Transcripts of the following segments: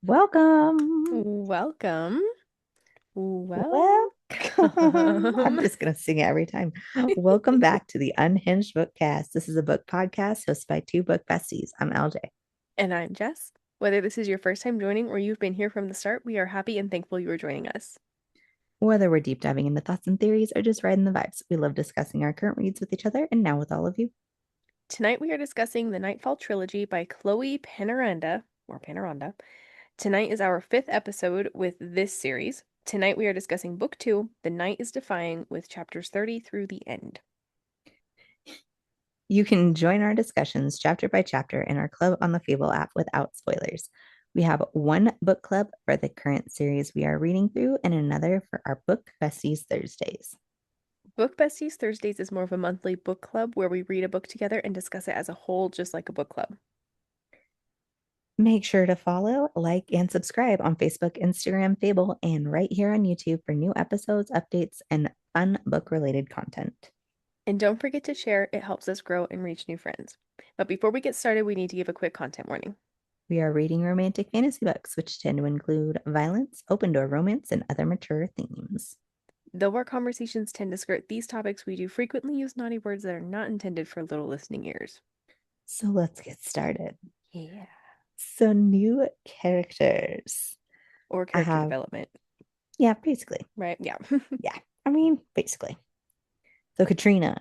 Welcome. Welcome. Welcome. I'm Welcome. just going to sing it every time. Welcome back to the Unhinged BookCast. This is a book podcast hosted by two book besties. I'm LJ. And I'm Jess. Whether this is your first time joining or you've been here from the start, we are happy and thankful you are joining us. Whether we're deep diving into thoughts and theories or just riding the vibes, we love discussing our current reads with each other and now with all of you. Tonight we are discussing the Nytfall Trilogy by Chloe Penaranda, or Penaranda. Tonight is our fifth episode with this series. Tonight we are discussing Book 2, The Night is Defying, with chapters 30 through the end. You can join our discussions chapter by chapter in our club on the Fable app without spoilers. We have one book club for the current series we are reading through and another for our Book Besties Thursdays. Book Besties Thursdays is more of a monthly book club where we read a book together and discuss it as a whole, just like a book club. Make sure to follow, like, and subscribe on Facebook, Instagram, Fable, and right here on YouTube for new episodes, updates, and fun book related content. And don't forget to share, it helps us grow and reach new friends. But before we get started, we need to give a quick content warning. We are reading romantic fantasy books, which tend to include violence, open door romance, and other mature themes. Though our conversations tend to skirt these topics, we do frequently use naughty words that are not intended for little listening ears. So let's get started. Yeah. So, new characters. Or I character have, development, yeah, basically. right? Yeah. Yeah, I mean, basically. So, Katrina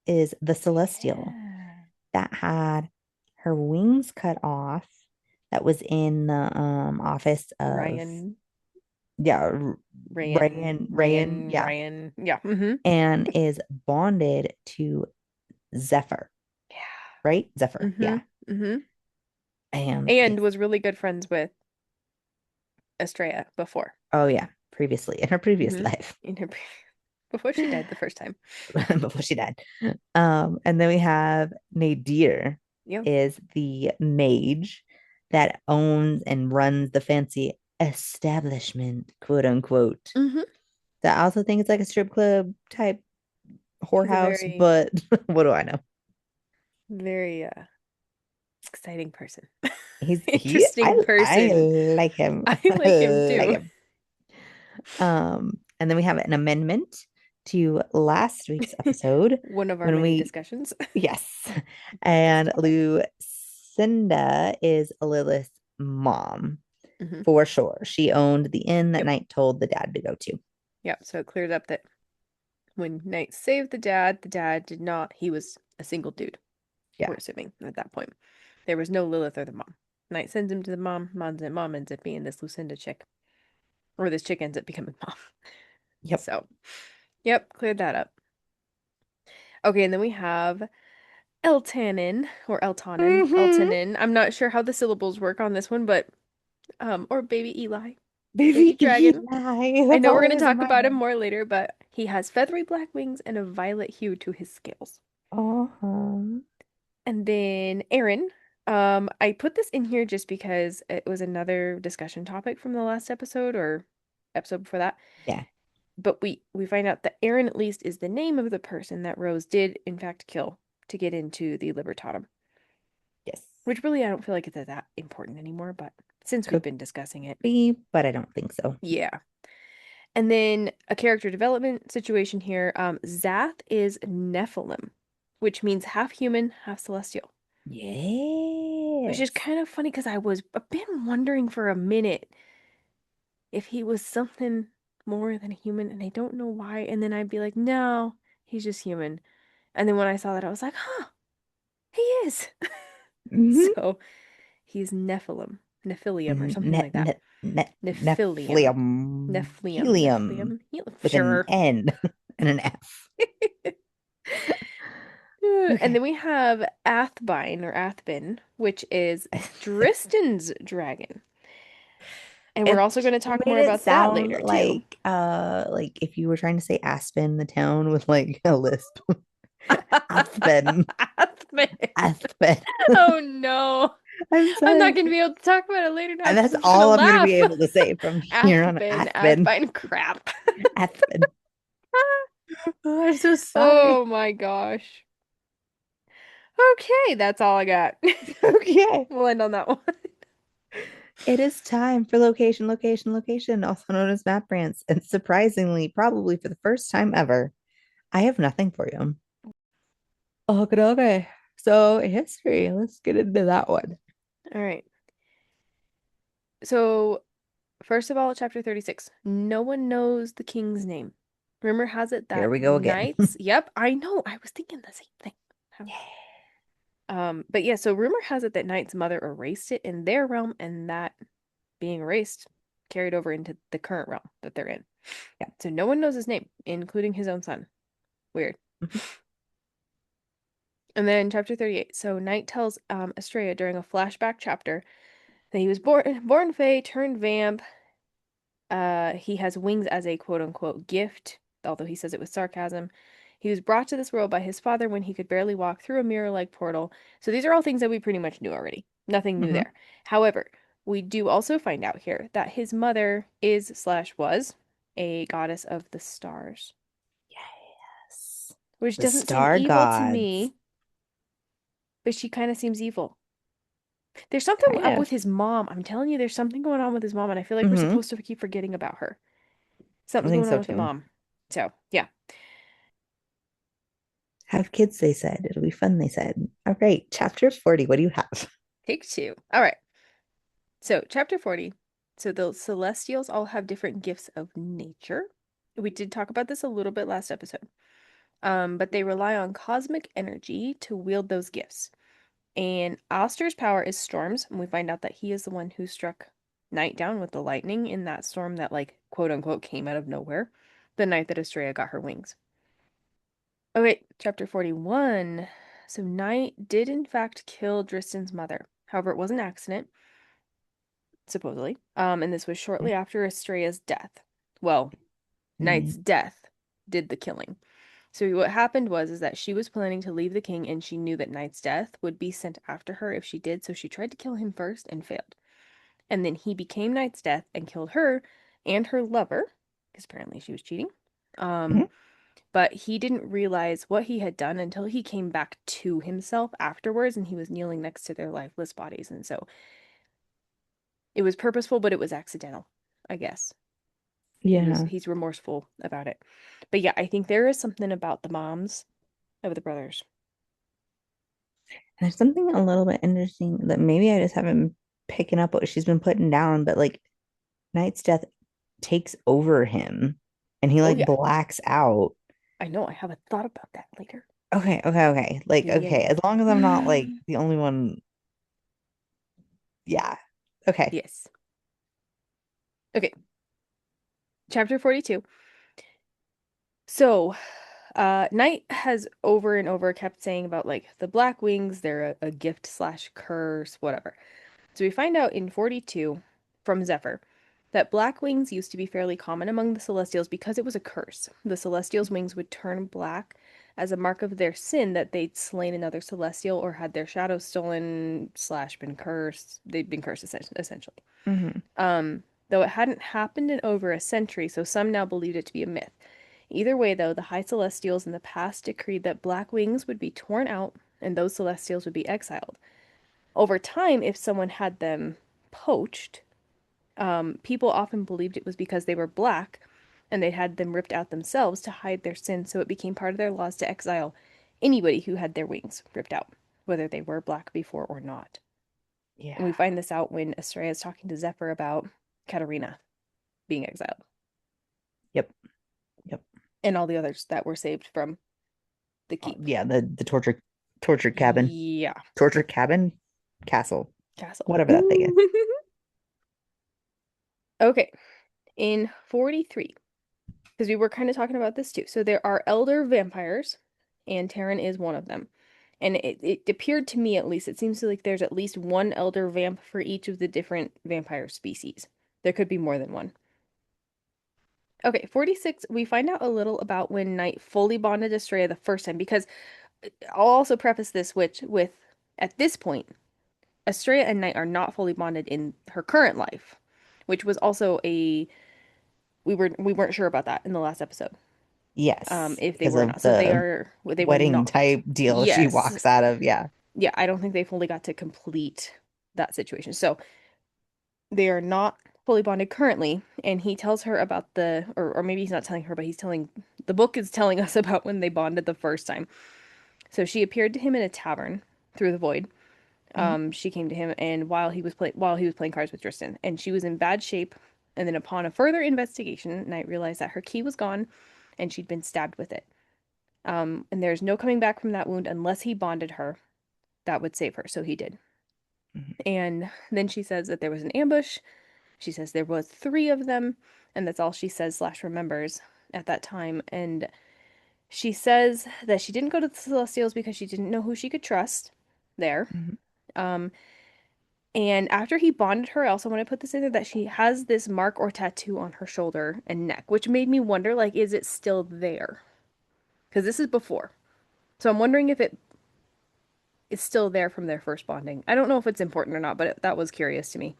is the celestial Yeah. that had her wings cut off, that was in the office of, Ryan, yeah, yeah, Ryan. Yeah. Mm-hmm. and is bonded to Zephyr, Yeah. right? Zephyr, Mm-hmm. yeah. Mm-hmm. And And yes, was really good friends with Estrella before. oh yeah, previously in her previous Mm-hmm. life In her before she died the first time. before she died. And then we have Nadir Yep. is the mage that owns and runs the fancy establishment, quote unquote. Mm-hmm. So I also think it's like a strip club type He's a whorehouse, very, but what do I know? very exciting person. He Interesting I person. like him. I like him I like too. him. And then we have an amendment to last week's episode One of our when many we, discussions. yes, Breakfast and topic. Lucinda is Lilith's mom Hmm. for sure. She owned the inn that Yep. Knight told the dad to go to. Yep. So it clears up that when Knight saved the dad did not, he was a single dude, Yeah. we're assuming at that point. There was no Lilith or the mom. Knight sends him to the mom. Mom ends up being this Lucinda chick. Or this chick ends up becoming mom. Yep. So, yep, cleared that up. Okay, and then we have Eltanin or Eltanin. Mm-hmm. Eltanin. I'm not sure how the syllables work on this one, but or baby Eli. Baby Baby dragon. Eli. I That's know we're all that gonna was in talk my about him head. more later, but he has feathery black wings and a violet hue to his scales. Uh-huh. And then Aaron. I put this in here just because it was another discussion topic from the last episode or episode before that. Yeah. But we find out that Aaron at least is the name of the person that Rose did in fact kill to get into the Libertatum. Yes. Which really I don't feel like it's that important anymore, but since we've Could been discussing it, be, but I don't think so. yeah. And then a character development situation here. Zath is Nephilim, which means half human, half celestial. Which is Yes. kind of funny because I've been wondering for a minute if he was something more than human, and I don't know why. And then I'd be like, no, he's just human. And then when I saw that, I was like, huh, he is. Mm-hmm. So he's Nephilium, or something Net, like that. net, net, Nephilium. Nephilim. Nephilium. Helium Nephilium. with an Sure. N and an F. And Okay. then we have Athbine or Athbin, which is Dristan's dragon. And we're And also going to she talk made more it about that sound later, too. like if you were trying to say Aspen, the town with like a lisp. Aspen. Athbin. Aspen. Oh no. I'm I'm not sorry. going to be able to talk about it later now And because that's I'm just going to all I'm gonna be laugh. able to say from here on. Athbin, Aspen. Athbine, crap. Aspen. Oh, I'm so sorry. Oh my gosh. Okay, that's all I got. Okay. We'll end on that one. It is time for location, location, location, also known as map rants. And surprisingly, probably for the first time ever, I have nothing for you. Okay, okay. So history, let's get into that one. All right. So, first of all, chapter 36. No one knows the king's name. Rumor has it Here that we go again. knights, yep, I know. I was thinking the same thing. But yeah, so rumor has it that Knight's mother erased it in their realm, and that being erased carried over into the current realm that they're in. Yeah. So no one knows his name, including his own son. Weird. Mhm. And then chapter 38. So Knight tells Estrella during a flashback chapter that he was born Fae, turned vamp. He has wings as a quote unquote gift, although he says it with sarcasm. He was brought to this world by his father when he could barely walk through a mirror-like portal. So these are all things that we pretty much knew already. Nothing new Mhm. there. However, we do also find out here that his mother is slash was a goddess of the stars, Yes. which The doesn't seem star evil to gods. me, but she kind of seems evil. There's something Kind up of. with his mom. I'm telling you, there's something going on with his mom, and I feel like we're Hmm. supposed to keep forgetting about her. I Something's think going on so with the too. mom. So, yeah. Have kids, they said. It'll be fun, they said. All right, chapter 40. What do you have? Take two. All right. So, chapter 40. So, the Celestials all have different gifts of nature. We did talk about this a little bit last episode. But they rely on cosmic energy to wield those gifts. And Oster's power is storms, and we find out that he is the one who struck Night down with the lightning in that storm that, like, quote unquote, came out of nowhere the night that Estrella got her wings. Okay, chapter 41. So, Night did in fact kill Dristan's mother. However, it was an accident, supposedly. And this was shortly after Estrella's death. Well, Mhm. Knight's death did the killing. So what happened was is that she was planning to leave the king and she knew that Knight's death would be sent after her if she did, so she tried to kill him first and failed. And then he became Knight's death and killed her and her lover, because apparently she was cheating. Um, Mhm. but he didn't realize what he had done until he came back to himself afterwards and he was kneeling next to their lifeless bodies. And so it was purposeful, but it was accidental, I guess. Yeah. He's remorseful about it. But yeah, I think there is something about the moms of the brothers. There's something a little bit interesting that maybe I just haven't been picking up what she's been putting down, but like Knight's death takes over him and he Oh like yeah, blacks out. I know. I have a thought about that later. Okay, okay, okay. Like, Yeah, yeah, okay, yeah. as long as I'm not like the only one. Yeah. Okay. Yes. Okay. Chapter 42. So, Knight has over and over kept saying about like the Black Wings, they're a gift slash curse, whatever. So we find out in 42 from Zephyr that black wings used to be fairly common among the Celestials because it was a curse. The Celestials' wings would turn black as a mark of their sin that they'd slain another Celestial or had their shadow stolen slash been cursed. They'd been cursed essentially. Hmm. Though it hadn't happened in over a century, so some now believed it to be a myth. Either way, though, the High Celestials in the past decreed that black wings would be torn out and those Celestials would be exiled. Over time, if someone had them poached, people often believed it was because they were black and they had them ripped out themselves to hide their sins, so it became part of their laws to exile anybody who had their wings ripped out, whether they were black before or not. And we Yeah. find this out when Estrella is talking to Zephyr about Katarina being exiled Yep. Yep. and all the others that were saved from the keep. Yeah, the torture cabin. Yeah, Torture cabin castle. castle. Whatever that thing is. Okay, in 43, because we were kind of talking about this too. So there are elder vampires, and Terran is one of them. And it appeared to me, at least, it seems like there's at least one elder vamp for each of the different vampire species. There could be more than one. Okay, 46, we find out a little about when Knight fully bonded Estrella the first time, because I'll also preface this with at this point, Estrella and Knight are not fully bonded in her current life, which was also a we weren't sure about that in the last episode. Yes, If they because were of not. So the they were wedding not. type deal she Yes. walks out of. Yeah. Yeah, I don't think they fully got to complete that situation. So They are not fully bonded currently, and he tells her about or maybe he's not telling her, but the book is telling us about when they bonded the first time. So she appeared to him in a tavern through the void. Mhm. She came to him, and while he was playing cards with Tristan, and she was in bad shape. And then upon a further investigation, Knight realized that her key was gone, and she'd been stabbed with it. And there's no coming back from that wound unless he bonded her. That would save her, so he did. Mhm. And then she says that there was an ambush. She says there was three of them, and that's all she says slash remembers at that time. And she says that she didn't go to the Celestials because she didn't know who she could trust there. Mhm. Um, and after he bonded her, I also want to put this in there that she has this mark or tattoo on her shoulder and neck, which made me wonder, like, is it still there? Because this is before. So I'm wondering if it is still there from their first bonding. I don't know if it's important or not, but that was curious to me.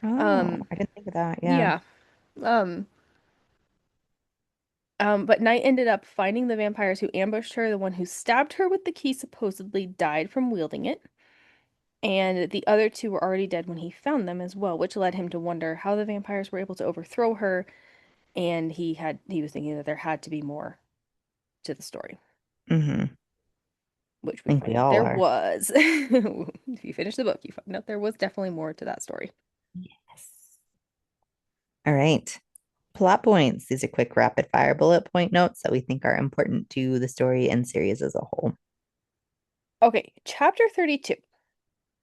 Oh, Um, I didn't think of that. Yeah. yeah. Um, but Knight ended up finding the vampires who ambushed her. The one who stabbed her with the key supposedly died from wielding it. And the other two were already dead when he found them as well, which led him to wonder how the vampires were able to overthrow her. And he was thinking that there had to be more to the story, Hmm. which I we think find we out all there are. was. If you finish the book, you find out there was definitely more to that story. Yes. All right. Plot points. These are quick rapid fire bullet point notes that we think are important to the story and series as a whole. Okay, chapter 32.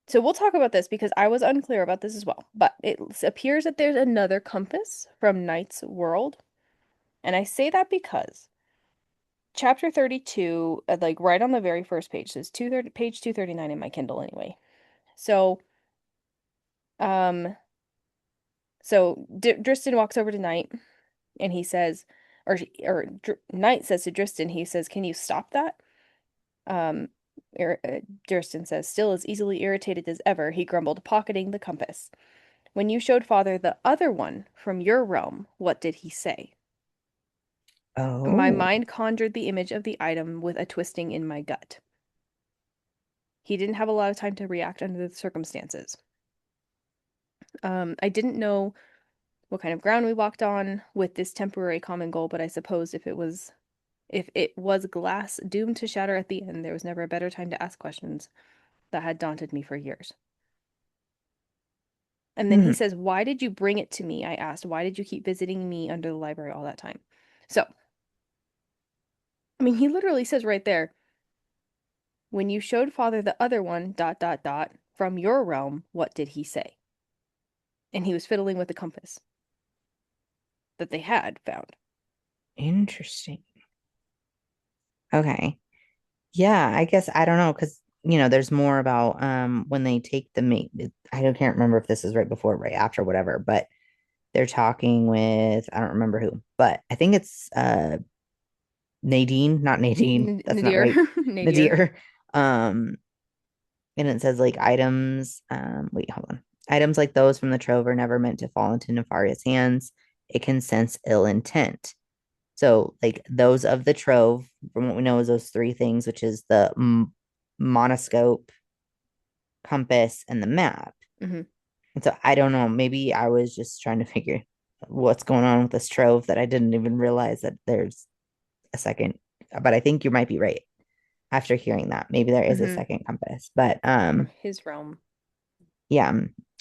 So we'll talk about this because I was unclear about this as well. But it appears that there's another compass from Knight's world. And I say that because chapter 32, like right on the very first page, says 230, page 239 in my Kindle anyway. So, um, Dristan walks over to Knight and he says, Knight says to Dristan, he says, "Can you stop that?" Um, Dristan says, still as easily irritated as ever, he grumbled, pocketing the compass. "When you showed father the other one from your realm, what did he say?" My Oh. mind conjured the image of the item with a twisting in my gut. He didn't have a lot of time to react under the circumstances. I didn't know what kind of ground we walked on with this temporary common goal, but I suppose if it was glass doomed to shatter at the end, there was never a better time to ask questions that had daunted me for years. And then he Hmm. says, "Why did you bring it to me?" I asked. "Why did you keep visiting me under the library all that time?" So, I mean, he literally says right there, "When you showed father the other one, dot, dot, dot, from your realm, what did he say?" And he was fiddling with the compass that they had found. Interesting. Okay. Yeah, I guess I don't know because there's more about when they take the mate. I don't can't remember if this is right before, or right after, whatever, but they're talking with I don't remember who, but I think it's Nadine, not Nadine. That's not Nadir. right. Nadir. Nadir. Um, and it says like items. Wait, hold on. Items like those from the trove are never meant to fall into nefarious hands. It can sense ill intent. So, like those of the trove, from what we know, is those three things, which is the monoscope, compass, and the map. Hmm. And so, I don't know. Maybe I was just trying to figure what's going on with this trove that I didn't even realize that there's a second. But I think you might be right after hearing that. Maybe there is a Hmm. second compass. But From his realm. yeah.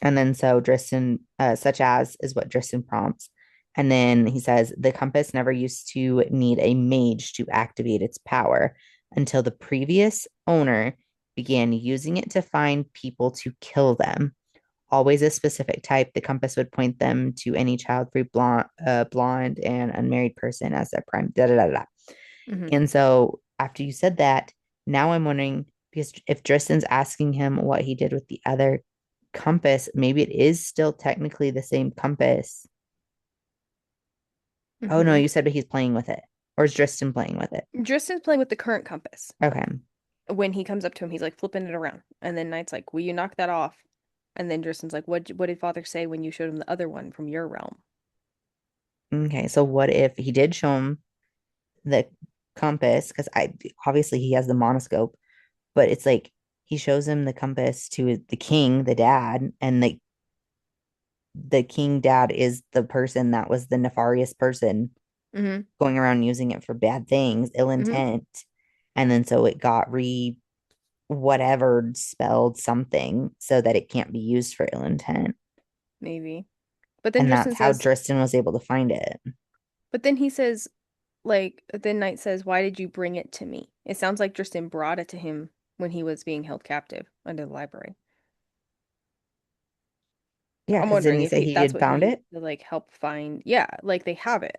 And then so Dristan, such as is what Dristan prompts. And then he says the compass never used to need a mage to activate its power until the previous owner began using it to find people to kill them. Always a specific type, the compass would point them to any child-free blonde and unmarried person as their prime. Da, da, da, da. Hmm. And so after you said that, now I'm wondering because if Dristan's asking him what he did with the other compass, maybe it is still technically the same compass. Oh no, Hmm. you said but he's playing with it. Or is Dristan playing with it? Tristan's playing with the current compass. Okay. When he comes up to him, he's like flipping it around. And then Knight's like, "Will you knock that off?" And then Tristan's like, what did father say when you showed him the other one from your realm?" Okay. So what if he did show him the compass? Because I obviously he has the monoscope, but it's like he shows him the compass to the king, the dad, and like the king dad is the person that was the nefarious person Mm-hmm. going around using it for bad things, ill Mm-hmm. intent. And then so it got whatever spelled something so that it can't be used for ill intent. Maybe. But then And that's Tristan how says, Driston was able to find it. but then he says, like, then Knight says, why did you bring it to me? It sounds like Tristan brought it to him when he was being held captive under the library. Yeah, I'm because didn't wondering he if say he that's had what he found used it? to like help find. Yeah, like they have it.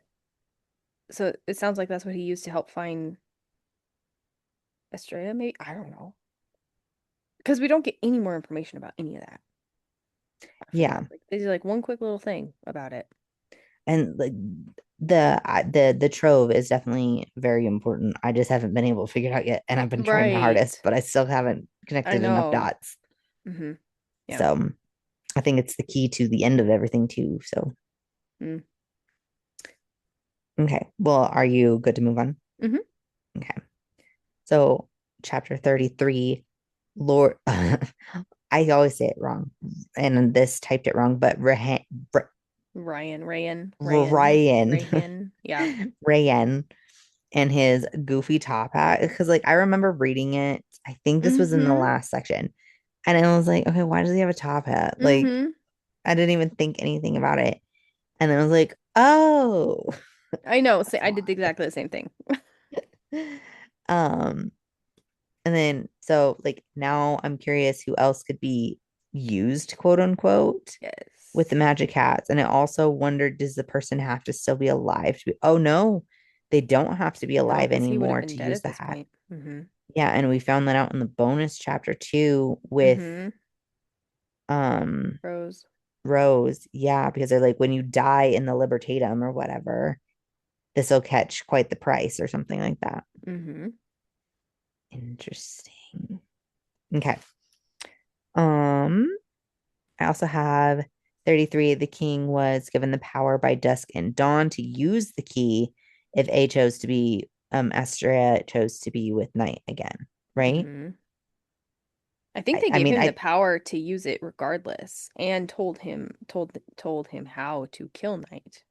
So it sounds like that's what he used to help find Estrella, maybe? I don't know. Because we don't get any more information about any of that after Yeah. this. Like they do like one quick little thing about it. And like the trove is definitely very important. I just haven't been able to figure it out yet. And I've been trying my hardest, Right. but I still haven't I connected enough know. dots. Mm-hmm. Yeah. So I think it's the key to the end of everything too. So Mm. okay. Well, are you good to move on? Mm-hmm. Okay. So chapter 33, Lord I always say it wrong. And this typed it wrong, but Ryan Rayan. Yeah. Rayan and his goofy top hat. Because like I remember reading it. I think this was in the Mm-hmm. last section. And I was like, okay, why does he have a top hat? Like Mm-hmm. I didn't even think anything about it. And then I was like, oh, I know. Say that's I did why. exactly the same thing. Um, and then so like now I'm curious who else could be used, quote unquote, with the Yes. magic hats. And I also wondered, does the person have to still be alive to be? Oh no, they don't have to be No, alive because he would have anymore been to dead use at the this hat. point. Mm-hmm. Yeah, and we found that out in the bonus chapter too with Mm-hmm. um Rose. Rose. Yeah, because they're like when you die in the Libertatum or whatever, this will catch quite the price or something like that. Mm-hmm. Interesting. Okay. Um, I also have 33. The king was given the power by dusk and dawn to use the key if A chose to be Astrea chose to be with night again, right? Mm-hmm. I think I, they I gave mean him the I power to use it regardless, and told him how to kill Knight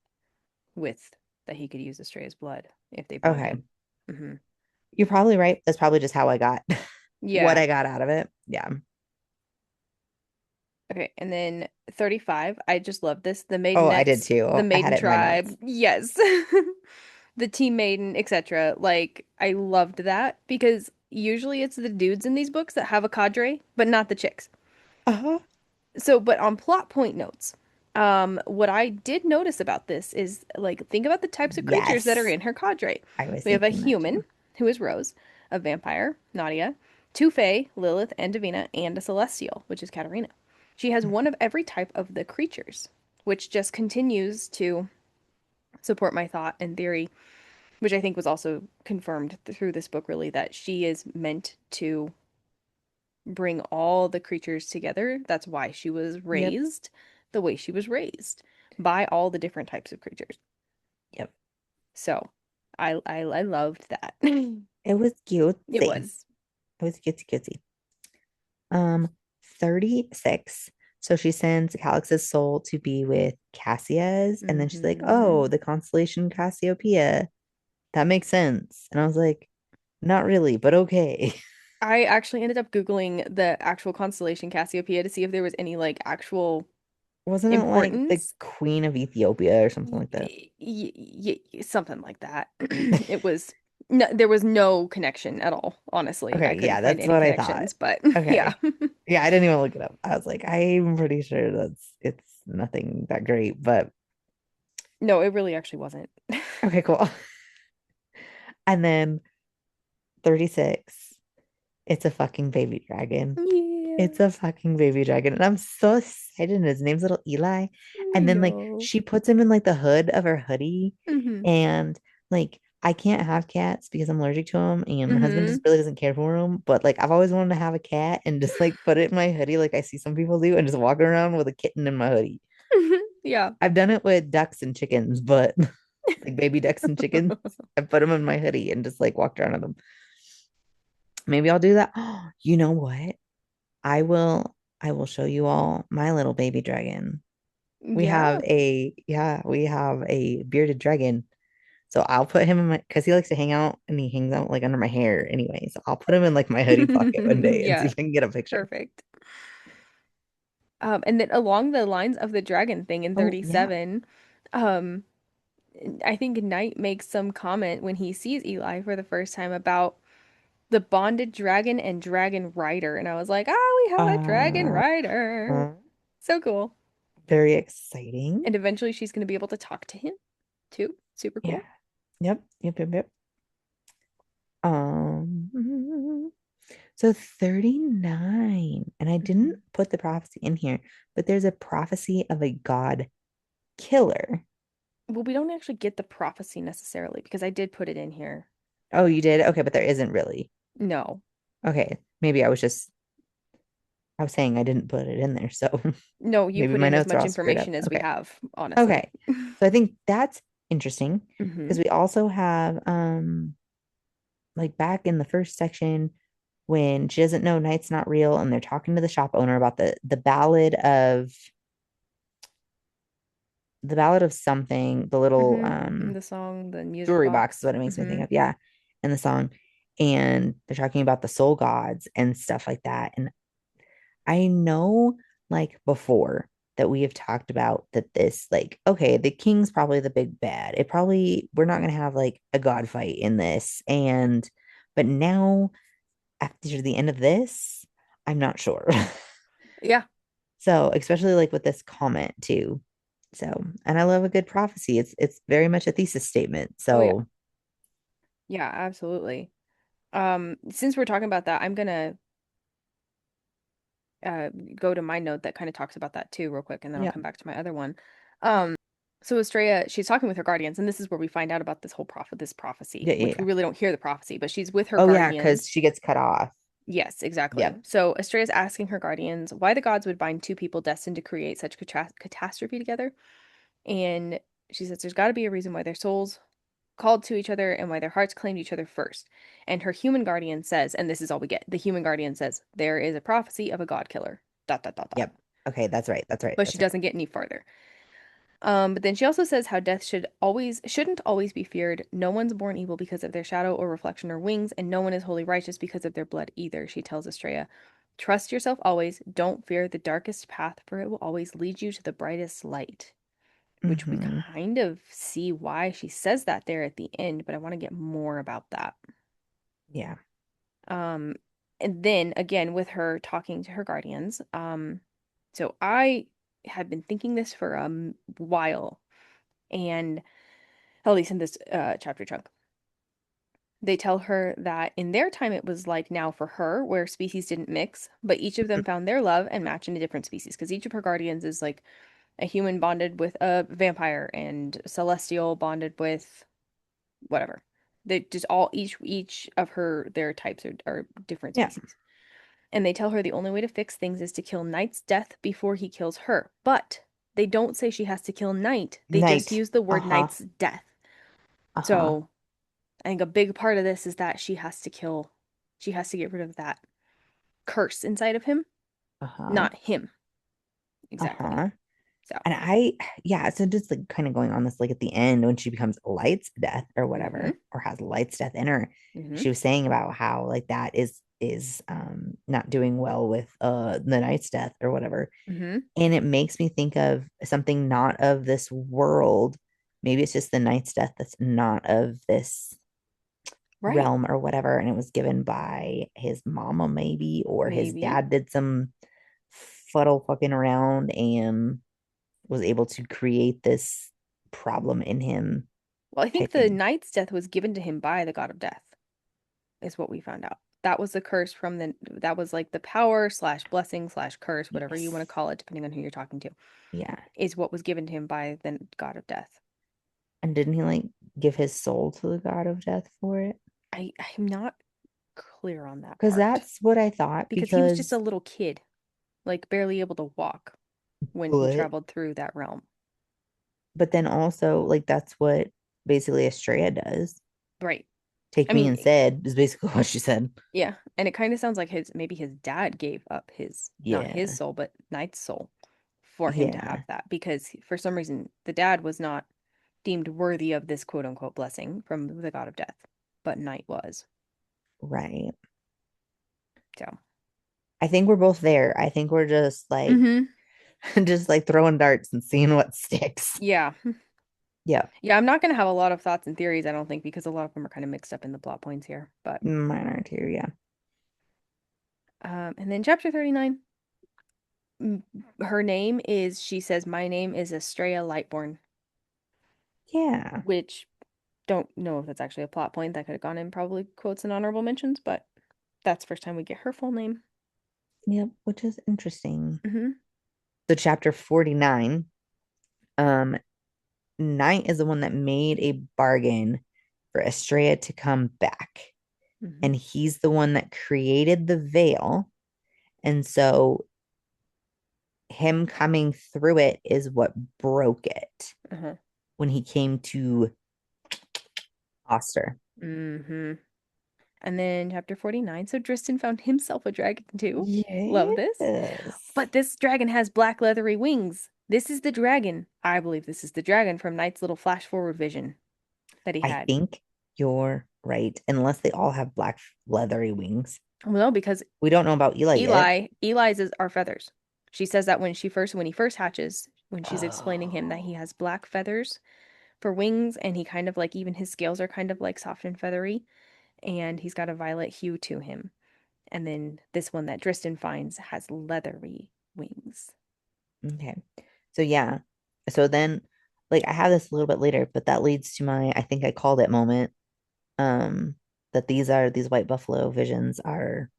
with that he could use Estrella's blood if they okay. bonded. Hmm. You're probably right. That's probably just how I got what Yeah. I got out of it. Yeah. Okay, and then 35. I just love this. Oh, I did too. The I had maiden it in my tribe. notes. Yes. The team maiden, etc. Like I loved that because usually it's the dudes in these books that have a cadre, but not the chicks. Uh-huh. So, but on plot point notes, what I did notice about this is like think about the types of creatures that are Yes. in her cadre. I was We have a thinking that human, too. who is Rose, a vampire, Nadia, two fae, Lilith and Davina, and a celestial, which is Katarina. She has one of every type of the creatures, which just continues to support my thought and theory, which I think was also confirmed through this book, really, that she is meant to bring all the creatures together. That's why she was Yep. raised the way she was raised by all the different types of creatures. Yep. So I loved that. It was cute. It It was. was cutesy. Um, 36. So she sends Calix's soul to be with Cassia's, and then she's like, Hmm. "Oh, the constellation Cassiopeia. That makes sense." And I was like, "Not really, but okay." I actually ended up Googling the actual constellation Cassiopeia to see if there was any like actual Wasn't it like the importance. Queen of Ethiopia or something like that? Something like that. It was no, there was no connection at all, honestly. I Okay, couldn't yeah, find that's any what I thought. connections, but yeah. Okay. Yeah, I didn't even look it up. I was like, I'm pretty sure it's nothing that great, but No, it really actually wasn't. okay, cool. And then 36, it's a fucking baby dragon. Yeah, It's a fucking baby dragon. And I'm so excited. And his name's little Eli. I And then like know. she puts him in like the hood of her hoodie. Mm-hmm. And like I can't have cats because I'm allergic to them. And my husband Mm-hmm. just really doesn't care for them. But like I've always wanted to have a cat and just like put it in my hoodie like I see some people do and just walk around with a kitten in my hoodie. Yeah. I've done it with ducks and chickens, but like baby ducks and chickens, I put them in my hoodie and just like walked around with them. Maybe I'll do that. You know what? I will show you all my little baby dragon. Yeah. We have a bearded dragon. So I'll put him in my because he likes to hang out and he hangs out like under my hair anyway. So I'll put him in like my hoodie pocket one day and see Yeah, if I can get a picture. perfect. And then along the lines of the dragon thing in Oh yeah. 37, um, I think Knight makes some comment when he sees Eli for the first time about the bonded dragon and dragon rider. And I was like, ah, we have a dragon Uh, rider. uh, So cool. very exciting. And eventually she's going to be able to talk to him too. Super Yeah. cool. Yep. Um, so 39, and I didn't Mhm. put the prophecy in here, but there's a prophecy of a god killer. Well, we don't actually get the prophecy necessarily because I did put it in here. Oh, you did? Okay, but there isn't really. No, Okay, maybe I was saying I didn't put it in there, so no, you maybe put my in as notes are much all screwed up. information as we Okay. have, honestly. Okay. So I think that's interesting Hmm. because we also have like back in the first section when she doesn't know night's not real and they're talking to the shop owner about the ballad of something, the little The song, the music jewelry box is box. what it makes me think Hmm. of. Yeah. And the song. And they're talking about the soul gods and stuff like that. And I know like before that we have talked about that this like okay, the king's probably the big bad. It probably we're not going to have like a god fight in this and but now after the end of this, I'm not sure. Yeah. So, especially like with this comment too. So, and I love a good prophecy. It's very much a thesis statement. Oh yeah. So, Yeah, absolutely. Since we're talking about that, I'm gonna go to my note that kind of talks about that too, real quick, and then I'll yeah. come back to my other one. So Estrella, she's talking with her guardians, and this is where we find out about this prophecy, which we Yeah. really don't hear the prophecy, but she's with her Oh yeah, because guardians. she gets cut off. Yes, exactly. Yep. So Estrella's asking her guardians why the gods would bind two people destined to create such catastrophe together. And she says there's got to be a reason why their souls called to each other and why their hearts claimed each other first. And her human guardian says, and this is all we get, the human guardian says, there is a prophecy of a god killer. Dot dot dot dot. Yep. Okay, that's right. That's right. But she That's right. doesn't get any farther. But then she also says how death shouldn't always be feared. No one's born evil because of their shadow or reflection or wings, and no one is wholly righteous because of their blood either. She tells Estrella, trust yourself always. Don't fear the darkest path, for it will always lead you to the brightest light. Which we Mm-hmm. kind of see why she says that there at the end, but I want to get more about that. Yeah. Um, and then again with her talking to her guardians. So I had been thinking this for a while, and at least in this chapter chunk, they tell her that in their time it was like now for her, where species didn't mix, but each of them found their love and match in a different species, because each of her guardians is like a human bonded with a vampire and celestial bonded with whatever. They just all each of her their types are different Yeah. species. And they tell her the only way to fix things is to kill Knight's death before he kills her. But they don't say she has to kill Knight. They just Night. use the word Uh-huh. Knight's death. Uh-huh. So I think a big part of this is that she has to get rid of that curse inside of him, Uh-huh. not him exactly. Uh-huh. So, And yeah, so just like kind of going on this, like at the end when she becomes Light's death or mm-hmm, whatever, or has Light's death in her, mm-hmm, she was saying about how like that is not doing well with the Knight's death or whatever. mm-hmm. And it makes me think of something not of this world. Maybe it's just the Knight's death that's not of this Right. realm or whatever. And it was given by his mama, maybe, or his Maybe. dad did some fuddle fucking around and was able to create this problem in him Well, I think type the thing. knight's death was given to him by the god of death, is what we found out. That was the curse from that was like the power slash blessing slash curse, whatever you want to Yes. call it, depending on who you're talking to, Yeah. is what was given to him by the god of death. And didn't he like give his soul to the god of death for it? I'm not clear on that Because part that's what I thought. because he was just a Because, little kid, like barely able to walk when he but, traveled through that realm. but then also, like, that's what basically Estrella does. Right. Take I me mean, instead is basically what she said. yeah, and it kind of sounds like his maybe his dad gave up his not his Yeah. soul, but Knight's soul for him to have Yeah, that because for some reason the dad was not deemed worthy of this quote unquote blessing from the god of death, but Night was. right. So, I think we're both there. I think we're just like mm-hmm. just like throwing darts and seeing what sticks. Yeah. Yeah, Yeah, I'm not going to have a lot of thoughts and theories, I don't think, because a lot of them are kind of mixed up in the plot points here. But, mine are too. Yeah, and then chapter 39, m- her name is, she says, my name is Estrella Lightborn, yeah, which don't know if that's actually a plot point. That could have gone in probably quotes and honorable mentions, but that's the first time we get her full name. yep. Which is interesting. Mm-hmm. So chapter 49, um, Knight is the one that made a bargain for Estrella to come back. Mm-hmm. And he's the one that created the veil. And so him coming through it is what broke it Uh-huh. when he came to Oster. Mm-hmm. And then chapter 49. So Dristan found himself a dragon too. Love this. Yes. But this dragon has black leathery wings. This is the dragon. I believe this is the dragon from Knight's little flash forward vision that he I had. think you're right. Unless they all have black leathery wings. Well, no, because We don't know about Eli yet. Eli's are feathers. She says that when he first hatches, when she's explaining him that he Oh, has black feathers for wings and he kind of like even his scales are kind of like soft and feathery and he's got a violet hue to him. And then this one that Dristan finds has leathery wings. okay. So yeah. So then like I have this a little bit later, but that leads to my I think I called it moment. Um that these white buffalo visions are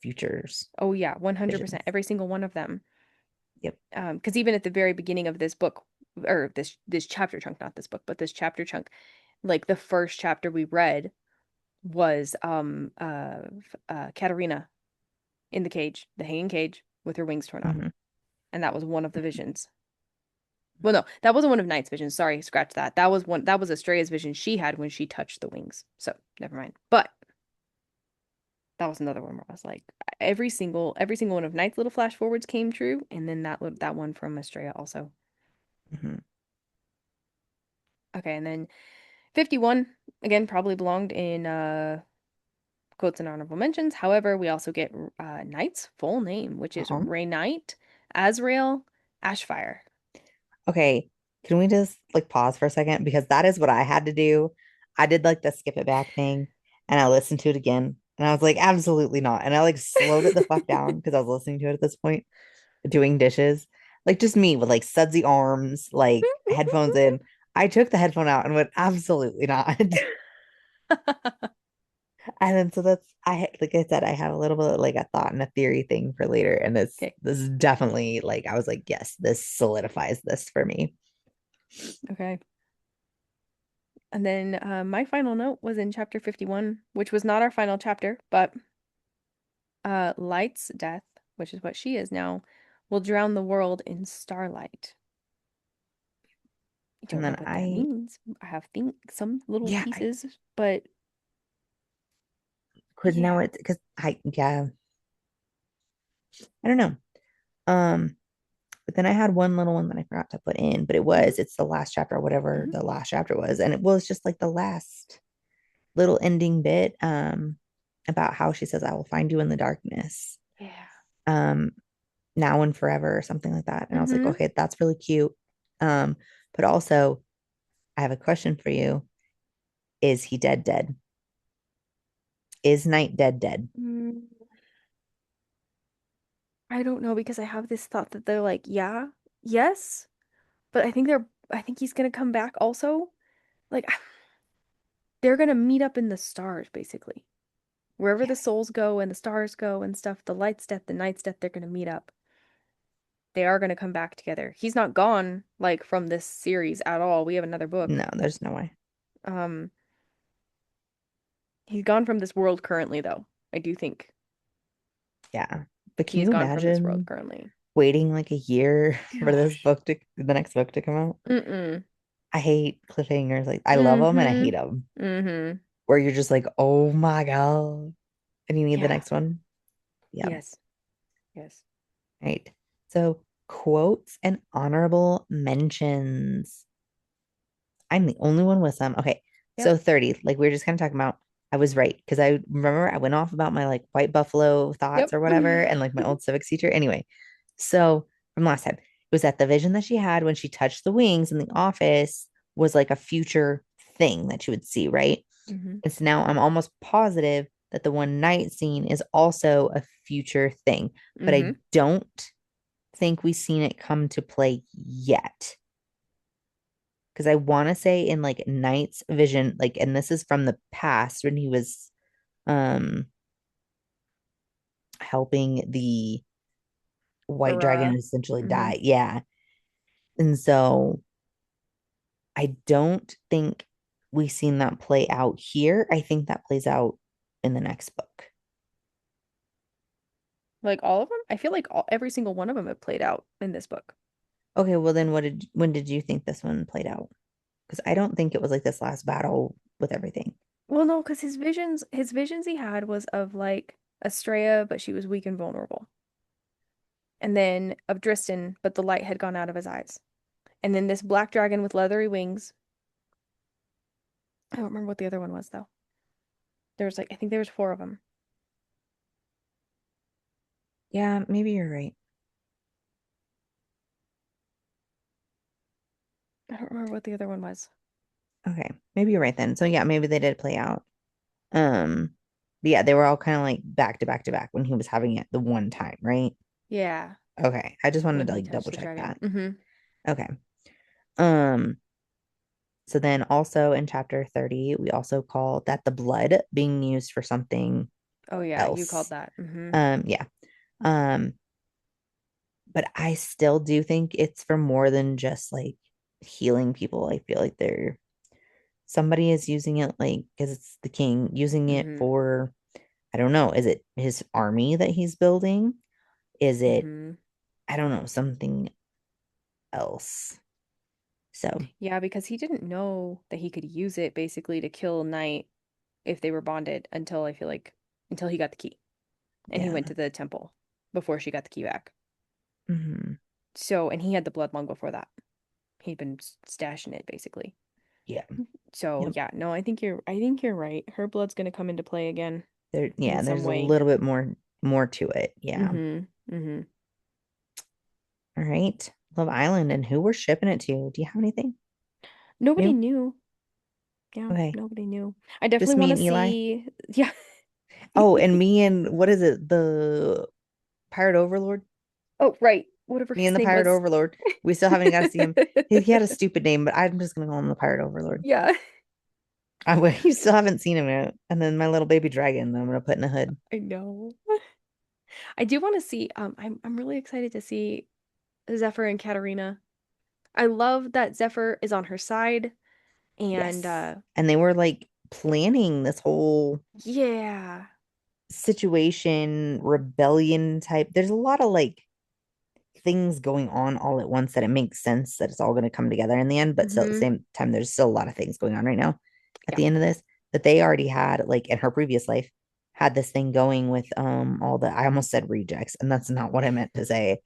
futures Oh yeah, 100%. visions. Every single one of them. Yep. Because even at the very beginning of this book, or this chapter chunk, not this book, but this chapter chunk, like the first chapter we read was Katerina in the cage, the hanging cage with her wings torn off, Hmm. and that was one of the visions. Well, no, that wasn't one of Knight's visions. Sorry, scratch that. That was one. That was Estrella's vision she had when she touched the wings. So never mind. But that was another one where I was like, every single one of Knight's little flash forwards came true, and then that one from Estrella also. Hmm. Okay, and then 51 again probably belonged in quotes and honorable mentions. However, we also get Knight's full name, which is Uh-huh. Ray Knight, Azrael Ashfire. Okay. Can we just like pause for a second? Because that is what I had to do. I did like the skip it back thing and I listened to it again and I was like, absolutely not. And I like slowed it the fuck down because I was listening to it at this point, doing dishes. Like just me with like sudsy arms, like headphones in. I took the headphone out and went, absolutely not. And then so that's like I said, I have a little bit of like a thought and a theory thing for later. And Okay, this is definitely like I was like, yes, this solidifies this for me. okay. And then my final note was in chapter 51, which was not our final chapter, but Light's death, which is what she is now, will drown the world in starlight. I And don't know then what that means. I have some little yeah, pieces, but because yeah. now it's because yeah, I don't know. Um, but then I had one little one that I forgot to put in, but Hmm. it's the last chapter, whatever Hmm. the last chapter was, and it was just like the last little ending bit, about how she says, "I will find you in the darkness." Yeah. Um, now and forever or something like that. And I was like, Hmm. okay, that's really cute. Um, but also I have a question for you. Is he dead dead? Is Knight dead dead? Mm, I don't know because I have this thought that they're like, yeah, yes, but I think he's gonna come back also. Like, they're gonna meet up in the stars, basically. Wherever the Yes. souls go and the stars go and stuff, the light's death, the night's death, they're gonna meet up. They are gonna come back together. He's not gone, like, from this series at all. We have another book. No, there's no way. Um, he's gone from this world currently, though. I do think Yeah. But can he is you gone from this world imagine currently. waiting like a year for Gosh. the next book to come out? Mm-mm. I hate cliffhangers. Like I love them and I hate Mm-hmm. them. Mm-hmm. Where you're just like, oh my God. And you need the Yeah. next one. Yeah. Yes. Yes. Right. So quotes and honorable mentions. I'm the only one with some. Okay. So Yep. 30, like we were just kind of talking about, I was right because I remember I went off about my like white buffalo thoughts Yep. or whatever and like my old civics teacher. Anyway, so from last time, it was that the vision that she had when she touched the wings in the office was like a future thing that she would see, right? hmm And so now I'm almost positive that the one night scene is also a future thing, but I hmm don't think we've seen it come to play yet. Because I want to say in like Knight's vision, like, and this is from the past when he was um helping the white dragon Aurora. essentially hmm die. Yeah. And so I don't think we've seen that play out here. I think that plays out in the next book. Like all of them? I feel like every single one of them have played out in this book. Okay, well then when did you think this one played out? Because I don't think it was like this last battle with everything. Well, no, because his visions he had was of like Estrella, but she was weak and vulnerable. And then of Dristan, but the light had gone out of his eyes. And then this black dragon with leathery wings. I don't remember what the other one was though. There was like I think there was four of them. Yeah, maybe you're right. I don't remember what the other one was. Okay, maybe you're right then. So yeah, maybe they did play out. Um, but yeah, they were all kind of like back to back to back when he was having it the one time, right? Yeah, Okay, I just wanted when to he like double touched the check dragon. that. Okay. Um, so then also in chapter 30, we also call that the blood being used for something Oh yeah, you called else. that. Yeah. Um, but I still do think it's for more than just like healing people. I feel like they're somebody is using it like because it's the king using it hmm for I don't know, is it his army that he's building? Is it hmm I don't know, something else. So, Yeah, because he didn't know that he could use it basically to kill Knight if they were bonded until I feel like until he got the key and he yeah. went to the temple before she got the key back. Hmm. So, and he had the blood long before that. He'd been stashing it basically. Yeah. So, Yep. yeah, no, I think you're right. Her blood's going to come into play again in Yeah, some there's a way. little bit more to it. Yeah. Mhm. Mhm. All right. Love Island and who we're shipping it to. Do you have anything Nobody new? knew. Yeah, Okay. nobody knew. I Just definitely me want to and Eli. see. Yeah. Oh, and me and what is it? The Pirate Overlord? Oh, right. Whatever Me and his the name Pirate was. Overlord. We still haven't got to see him. He had a stupid name, but I'm just gonna call him the Pirate Overlord. Yeah, You still haven't seen him yet. And then my little baby dragon that I'm gonna put in a hood. I know. I do want to see I'm really excited to see Zephyr and Katarina. I love that Zephyr is on her side and Yes. And they were like planning this whole yeah. situation, rebellion type. There's a lot of like things going on all at once that it makes sense that it's all going to come together in the end. But still, at the Mhm. same time, there's still a lot of things going on right now at Yeah. the end of this that they already had, like in her previous life, had this thing going with all the, I almost said rejects, and that's not what I meant to say.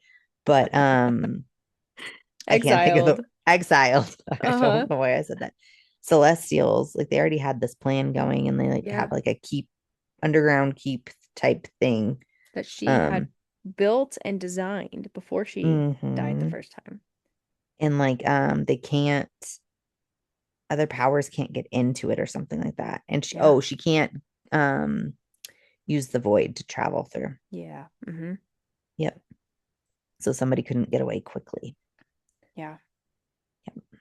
But I can't think of the Exiled. exiled. I Uh-huh. don't know why I said that. Celestials, like they already had this plan going and they like have Yeah. like a keep underground keep type thing. That she had Um, built and designed before she died the mhm. first time. And like they can't other powers can't get into it or something like that. And Yeah. she can't um use the void to travel through. Yeah. Mm-hmm. Yep. So somebody couldn't get away quickly. Yeah. Yep.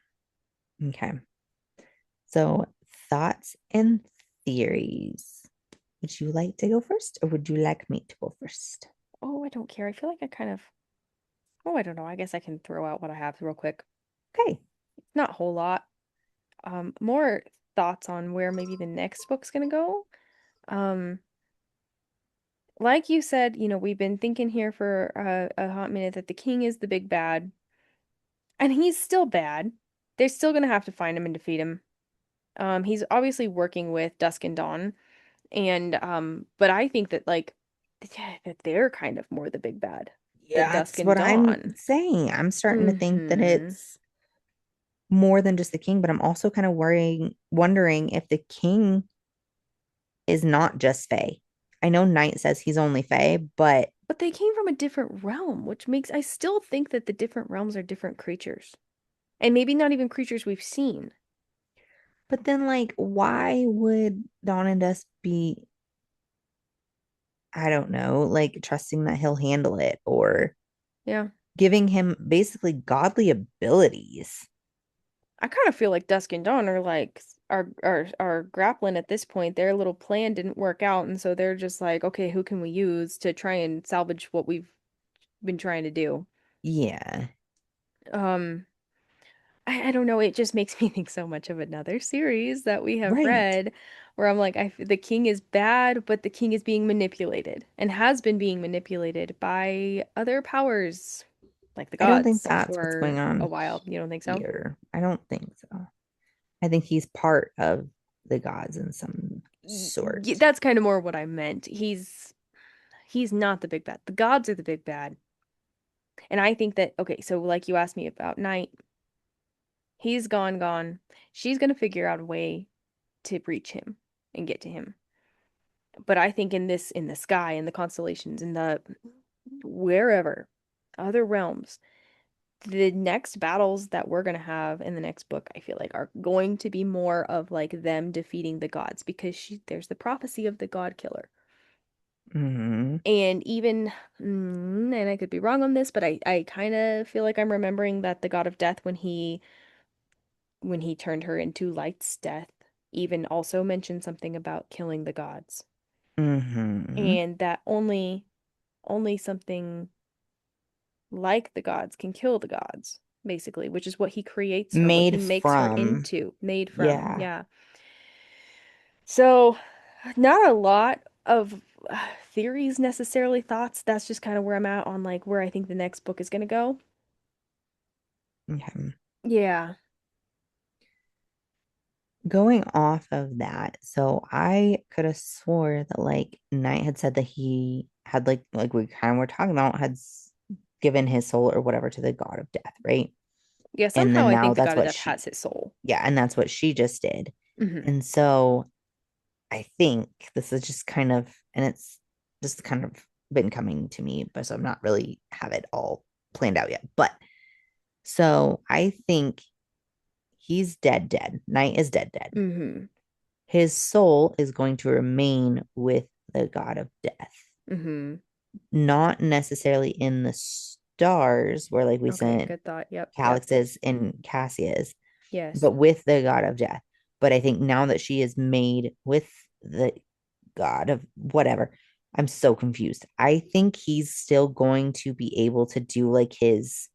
Okay. So thoughts and theories. Would you like to go first or would you like me to go first? Oh, I don't care. I feel like I kind of, oh, I don't know. I guess I can throw out what I have real quick. Okay. Not a whole lot. More thoughts on where maybe the next book's gonna go. Um, like you said, we've been thinking here for a hot minute that the king is the big bad, and he's still bad. They're still gonna have to find him and defeat him. He's obviously working with Dusk and Dawn, and but I think that like, yeah, that they're kind of more the big bad. the Yeah, dusk that's and what I'm dawn. saying. I'm starting to think that Mm-hmm. it's more than just the king, but I'm also kind of wondering if the king is not just Fae. I know Knight says he's only Fae, But they came from a different realm, which makes I still think that the different realms are different creatures. And maybe not even creatures we've seen. then like why would Dawn and Dusk be, I don't know, like trusting that he'll handle it or Yeah. giving him basically godly abilities? I kind of feel like Dusk and Dawn are like are grappling at this point. Their little plan didn't work out, and so they're just like, okay, who can we use to try and salvage what we've been trying to do? Yeah. Um, I don't know. It just makes me think so much of another series that we have Right. read, where I'm like, the king is bad, but the king is being manipulated and has been being manipulated by other powers, like the I don't think gods, that's what's for going a on while. You don't think so? here. I don't think so. I think he's part of the gods in some sort. That's kind of more what I meant. He's not the big bad. The gods are the big bad. And I think that, okay, so like you asked me about Night, he's gone. She's gonna figure out a way to reach him and get to him. But I think in the sky, in the constellations, in the wherever, other realms, the next battles that we're gonna have in the next book, I feel like are going to be more of like them defeating the gods because there's the prophecy of the god killer. Hmm. And even, and I could be wrong on this, but I kind of feel like I'm remembering that the god of death, when he turned her into Light's death, even also mentioned something about killing the gods, Hmm. and that only something like the gods can kill the gods, basically, which is what he creates her, what he Made makes her from, into, made from. yeah. Yeah. So, not a lot of theories necessarily, thoughts. That's just kind of where I'm at on like where I think the next book is gonna go. Okay. Yeah. Going off of that, so I could have swore that like Knight had said that he had like we kind of were talking about given his soul or whatever to the god of death, right? Yeah, And somehow then I now think the that's god of what death she, has his soul. yeah, and that's what she just did. Hmm. And so I think this is just kind of, and it's just kind of been coming to me, but so I'm not really have it all planned out yet. But so I think he's dead, dead. Knight is dead, dead. Hmm. His soul is going to remain with the god of death, Hmm. not necessarily in the stars where like we Okay, sent good thought. Yep, yep. Calix's and Cassia's, Yes. but with the god of death. But I think now that she is made with the god of whatever, I'm so confused. I think he's still going to be able to do like his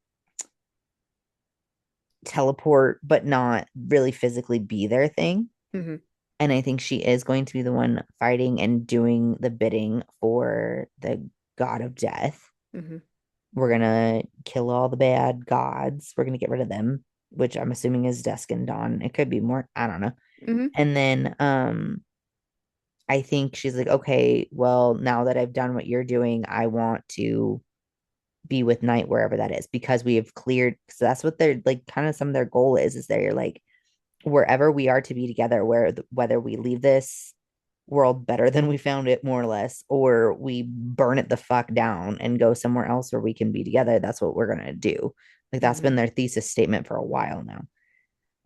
teleport, but not really physically be their thing. Hmm. And I think she is going to be the one fighting and doing the bidding for the god of death. Hmm. We're gonna kill all the bad gods. We're gonna get rid of them, which I'm assuming is Dusk and Dawn. It could be more, I don't know. Hmm. And then I think she's like, okay, well, now that I've done what you're doing, I want to be with Night wherever that is because we have cleared. So that's what they're like, kind of some of their goal is they're like, wherever we are to be together, whether we leave this world better than we found it, more or less, or we burn it the fuck down and go somewhere else where we can be together, that's what we're going to do. Like, that's been Hmm. their thesis statement for a while now.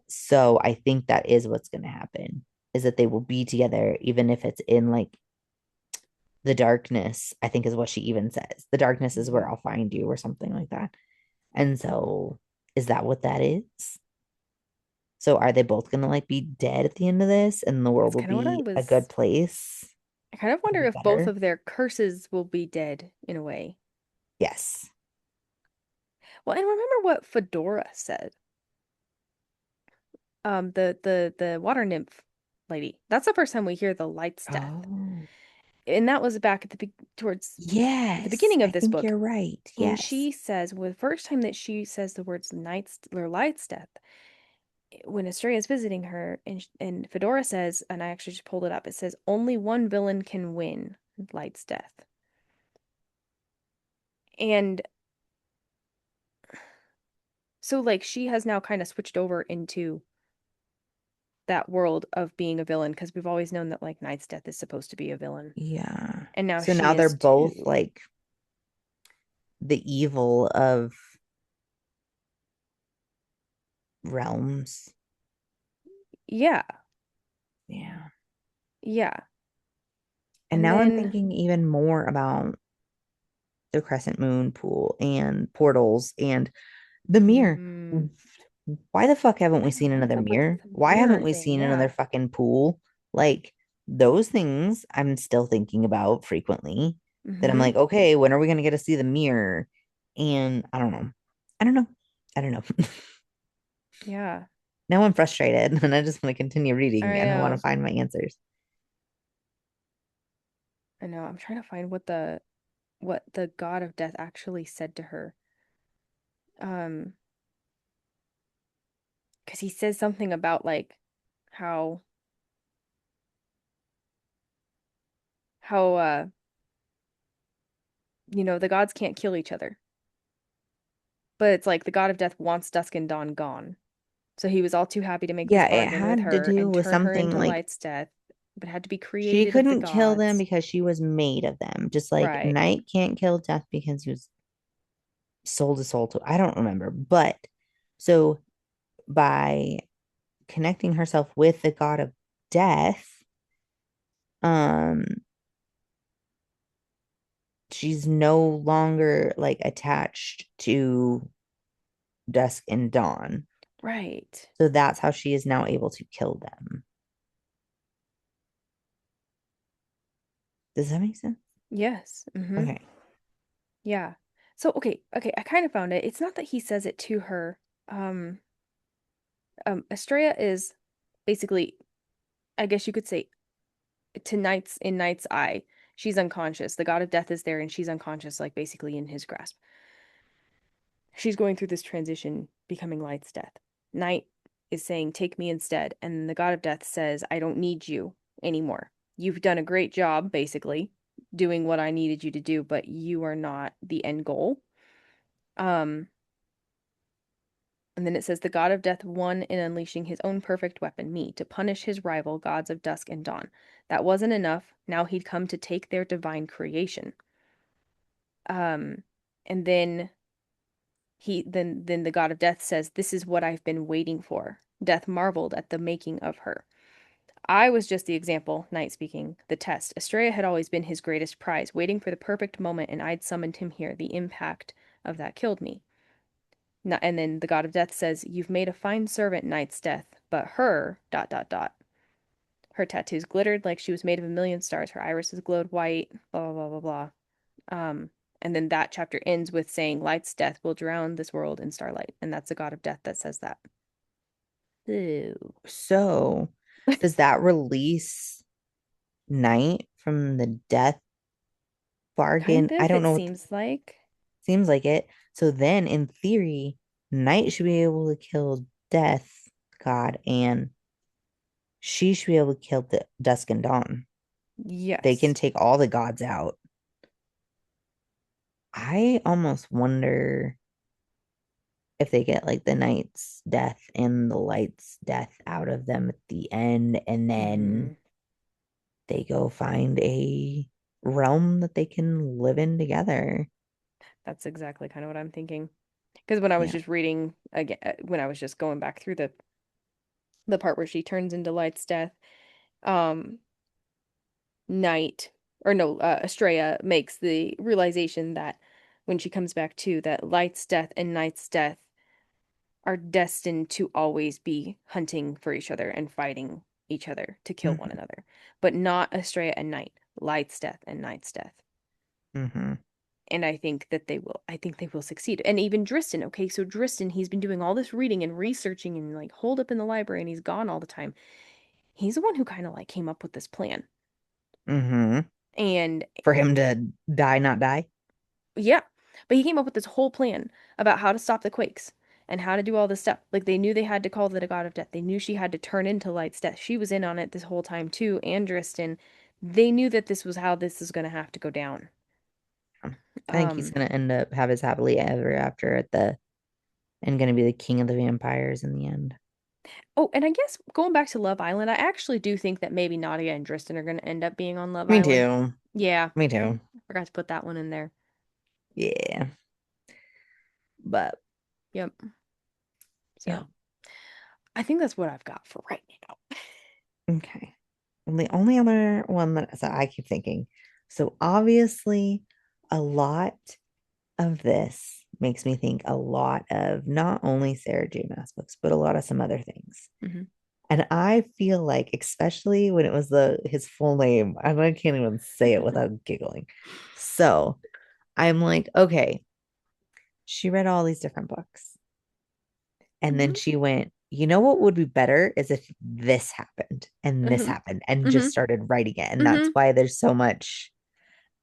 So I think that is what's going to happen is that they will be together, even if it's in like the darkness, I think is what she even says. The darkness is Hmm. where I'll find you, or something like that. And so, is that what that is? So, are they both gonna like be dead at the end of this, and the world That's will kind of what I be a good was. place? I kind of It'll wonder be if both better. of their curses will be dead in a way. Yes. Well, and remember what Fedora said. The water nymph lady. That's the first time we hear the light's death. Oh, And that was back at towards the yes. beginning I of this think book. you're right. And Yes. she says, well, the first time that she says the words night's or light's death, when Estrella is visiting her, and Fedora says, and I actually just pulled it up, it says only one villain can win light's death. And So like she has now kind of switched over into that world of being a villain because we've always known that like Knight's Death is supposed to be a villain. Yeah. And now So she now they're is both too. like the evil of realms. Yeah. Yeah. Yeah. And And now I'm then thinking even more about the crescent moon pool and portals and the mirror. mhm. Why the fuck haven't I we know seen what's another up with mirror? the Why haven't mirror we thing. seen another Yeah. fucking pool? Like those things I'm still thinking about frequently. That I'm Mhm. like, okay, when are we gonna get to see the mirror? And I don't know. I don't know. I don't know. Yeah. Now I'm frustrated and I just want to continue reading I and I want to know. find my answers. I know. I'm trying to find what the god of death actually said to her. Um, because he says something about like how how the gods can't kill each other. But it's like the god of death wants dusk and dawn gone. So he was all too happy to make this Yeah, it bargain with had to her do and with turn her something into like light's death, but had to be she created of the couldn't kill them gods. because she was made of them. Just like Right. Night can't kill Death because he was soul to soul to, I don't remember. But so by connecting herself with the god of death, um, she's no longer like attached to dusk and dawn. Right. So that's how she is now able to kill them. Does that make sense? Yes. Mm-hmm. Okay. Yeah. So okay, I kind of found it. It's not that he says it to her. Um, Estrella is basically, I guess you could say, to Knight's eye, she's unconscious. The god of death is there and she's unconscious, like basically in his grasp. She's going through this transition, becoming Light's death. Night is saying, "Take me instead." And the god of death says, "I don't need you anymore. You've done a great job, basically, doing what I needed you to do, but you are not the end goal." Um, and then it says, "The god of death won in unleashing his own perfect weapon, me, to punish his rival, gods of dusk and dawn. That wasn't enough. Now he'd come to take their divine creation." Um, and then the god of death says, "This is what I've been waiting for." Death marveled at the making of her. I was just the example, Night speaking, the test. Estrella had always been his greatest prize, waiting for the perfect moment, and I'd summoned him here. The impact of that killed me. And then the god of death says, "You've made a fine servant, Night's death, but her dot dot dot." Her tattoos glittered like she was made of a million stars. Her irises glowed white, blah blah blah blah blah. And then that chapter ends with saying, "Light's death will drown this world in starlight." And that's the god of death that says that. Ew. So does that release Night from the death bargain? Kind I of, don't it know what seems like. seems like it. So then in theory, Night should be able to kill Death God and she should be able to kill the Dusk and Dawn. They can Yes. take all the gods out. I almost wonder if they get like the Night's death and the Light's death out of them at the end, and then Hmm. they go find a realm that they can live in together. That's exactly kind of what I'm thinking. Because when I was Yeah. just reading again, when I was just going back through the part where she turns into Light's death, um, Night, or no, Estrella makes the realization that when she comes back to that Light's death and Night's death are destined to always be hunting for each other and fighting each other to kill one Hmm. another, but not Estrella and Night, Light's death and Night's death. Hmm. And I think they will succeed. And even Driston, okay, so Driston, he's been doing all this reading and researching and like holed up in the library and he's gone all the time. He's the one who kind of like came up with this plan. Hmm. And For him to die, not die. yeah, but he came up with this whole plan about how to stop the quakes and how to do all this stuff. Like they knew they had to call the god of death. They knew she had to turn into Light's death. She was in on it this whole time too, and Driston. They knew that this was how this is going to have to go down. I think he's Um, gonna end up have his happily ever after at the and going to be the king of the vampires in the end. Oh, and I guess going back to Love Island, I actually do think that maybe Nadia and Tristan are going to end up being on Love Me Island. too. Yeah, Me I too. forgot to put that one in there. Yeah. But Yep. yeah. So I think that's what I've got for right now. Okay. And the only other one that so I keep thinking. So obviously, a lot of this makes me think a lot of not only Sarah J. Maas books, but a lot of some other things. Hmm. And I feel like, especially when it was the his full name, I can't even say it without giggling. So I'm like, okay, she read all these different books. And then Hmm. she went, you know what would be better is if this Hmm. happened and Hmm. just started writing it. And that's Hmm. why there's so much.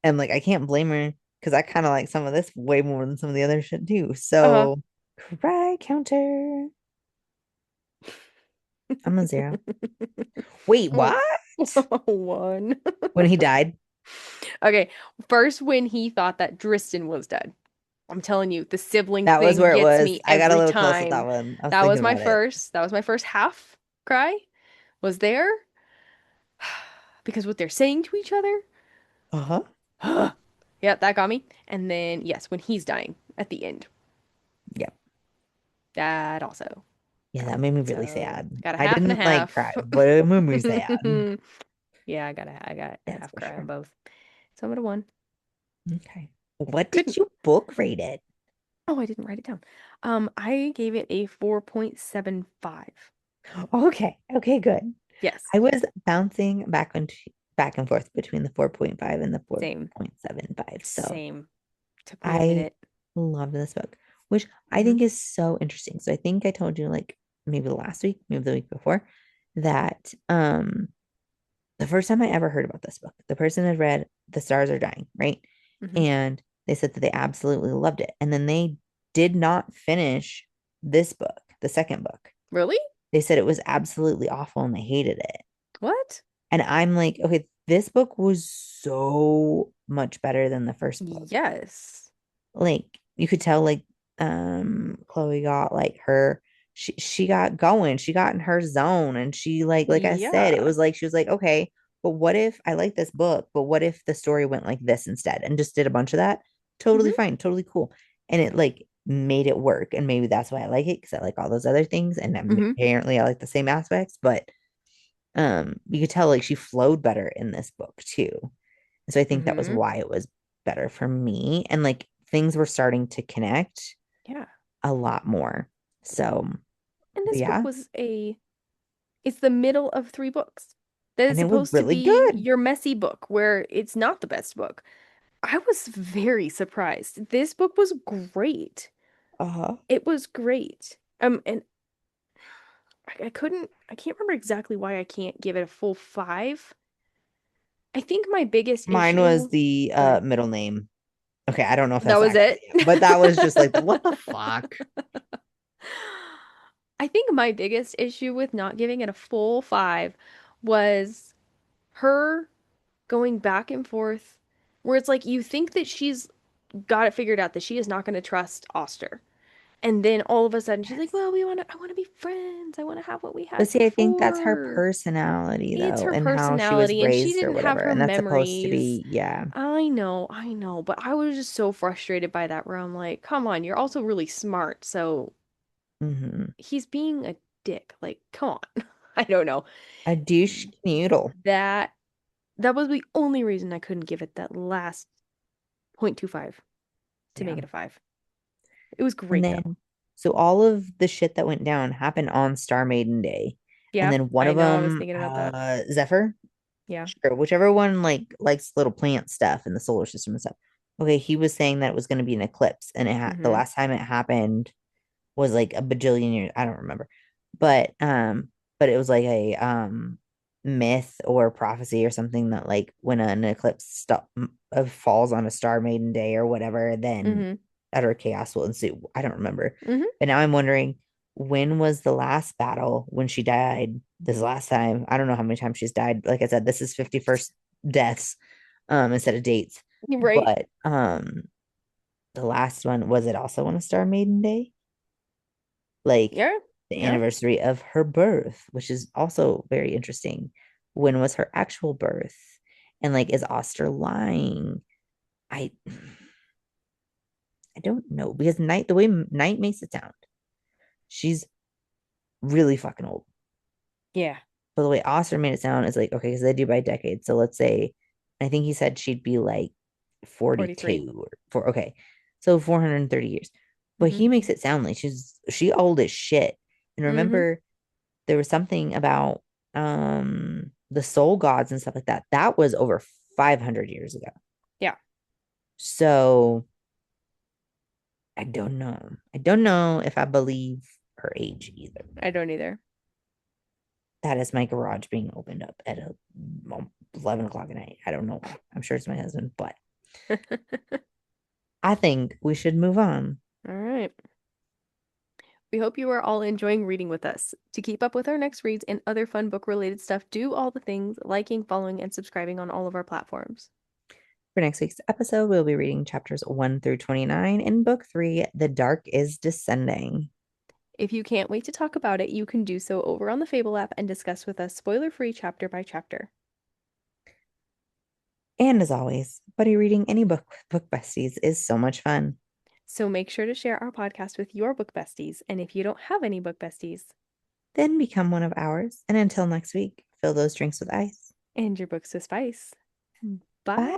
And like, I can't blame her because I kind of like some of this way more than some of the other shit too. Uh-huh. So, cry counter. I'm a zero. Wait, what? One. When he died? Okay, first when he thought that Dristan was dead. I'm telling you, the sibling That was thing where it gets was. me I got a every little close with that time. one. I was thinking about it. That was my first half cry. Was there? Because what they're saying to each other. Uh-huh. Yeah, that got me. And then yes, when he's dying at the end. Yeah. That also Yeah, got that me. made me really So sad. got a I half and a didn't like cry, half. but it made me sad. Yeah, I got a That's half for cry on sure. both. So I'm at a one. Okay. What did Couldn't. you book rate it? Oh, I didn't write it down. I gave it a 4.75. Okay. Okay, good. Yes, I was bouncing back and forth between the 4.5 and the same, 4.75. So same. Took me a I minute. love this book, which I Hmm. think is so interesting. So I think I told you like maybe last week, maybe the week before, that the first time I ever heard about this book, the person had read The Stars Are Dying, right? Hmm. And they said that they absolutely loved it. And then they did not finish this book, the second book. Really? They said it was absolutely awful and they hated it. What? And I'm like, okay, this book was so much better than the first book. Yes. Like you could tell like Chloe got like her she got going. She got in her zone and she like I said, it Yeah. was like she was like, okay, but what if I like this book, but what if the story went like this instead and just did a bunch of that? Totally Hmm. fine, totally cool. And it like made it work. And maybe that's why I like it because I like all those other things. And Hmm. apparently I like the same aspects, but you could tell like she flowed better in this book too. So I think that was Hmm. why it was better for me. And like things were starting to connect Yeah. a lot more. So And this book yeah, was it's the middle of three books. That is and it was supposed to really be good. your messy book where it's not the best book. I was very surprised. This book was great. Uh-huh. It was great. And I can't remember exactly why I can't give it a full five. I think my biggest Mine was issue, the go ahead. middle name. Okay, I don't know if That that's was actually it. it, but that was just like what the fuck? I think my biggest issue with not giving it a full five was her going back and forth, where it's like you think that she's got it figured out that she is not going to trust Oster. And then all of a sudden she's like, Yes. "Well, I want to be friends. I want to have what we But had see, I think that's her before." personality It's though, her and how she was personality, and she raised or didn't have whatever. her And that's supposed to memories. be, yeah. I know, but I was just so frustrated by that where I'm like, come on, you're also really smart, so Hmm. he's being a dick. Like, come on. I don't know. A douche noodle. That that was the only reason I couldn't give it that last 0.25 to Yeah. make it a 5. It was And great though. then, so all of the shit that went down happened on Star Maiden Day. And Yeah, then one I of know. I was them, thinking about that. Zephyr, Yeah. sure, whichever one like likes little plant stuff in the solar system and stuff. Okay, he was saying that it was going to be an eclipse, and the Mm-hmm. last time it happened was like a bajillion years. I don't remember, but it was like a myth or prophecy or something that like when an eclipse falls on a Star Maiden Day or whatever, then Mm-hmm. utter chaos will ensue. I don't remember, Mm-hmm. but now I'm wondering when was the last battle when she died this last time. I don't know how many times she's died. Like I said, this is 51st deaths instead of dates. Right. But the last one was it also on a Star Maiden Day? like Yeah. the Yeah. anniversary of her birth, which is also very interesting. When was her actual birth? And like, is Oster lying? I I don't know because Night, the way Night makes it sound, she's really fucking old. Yeah. But the way Oster made it sound is like, okay, because they do by decades. So let's say, I think he said she'd be like 43. 42 or four. Okay. So 430 years. But Mm-hmm. he makes it sound like she old as shit. And Mm-hmm. remember, there was something about the soul gods and stuff like that. That was over 500 years ago. Yeah. So I don't know. I don't know if I believe her age either. I don't either. That is my garage being opened up at 11 o'clock at night. I don't know. I'm sure it's my husband, but I think we should move on. All right. We hope you are all enjoying reading with us. To keep up with our next reads and other fun book related stuff, do all the things liking, following, and subscribing on all of our platforms. For next week's episode, we'll be reading chapters 1 through 29 in book 3, The Dark is Descending. If you can't wait to talk about it, you can do so over on the Fable app and discuss with us spoiler free chapter by chapter. And as always, buddy reading any book with book besties is so much fun. So make sure to share our podcast with your book besties. And if you don't have any book besties, Then become one of ours. And until next week, fill those drinks with ice. and your books with spice. Bye. Bye.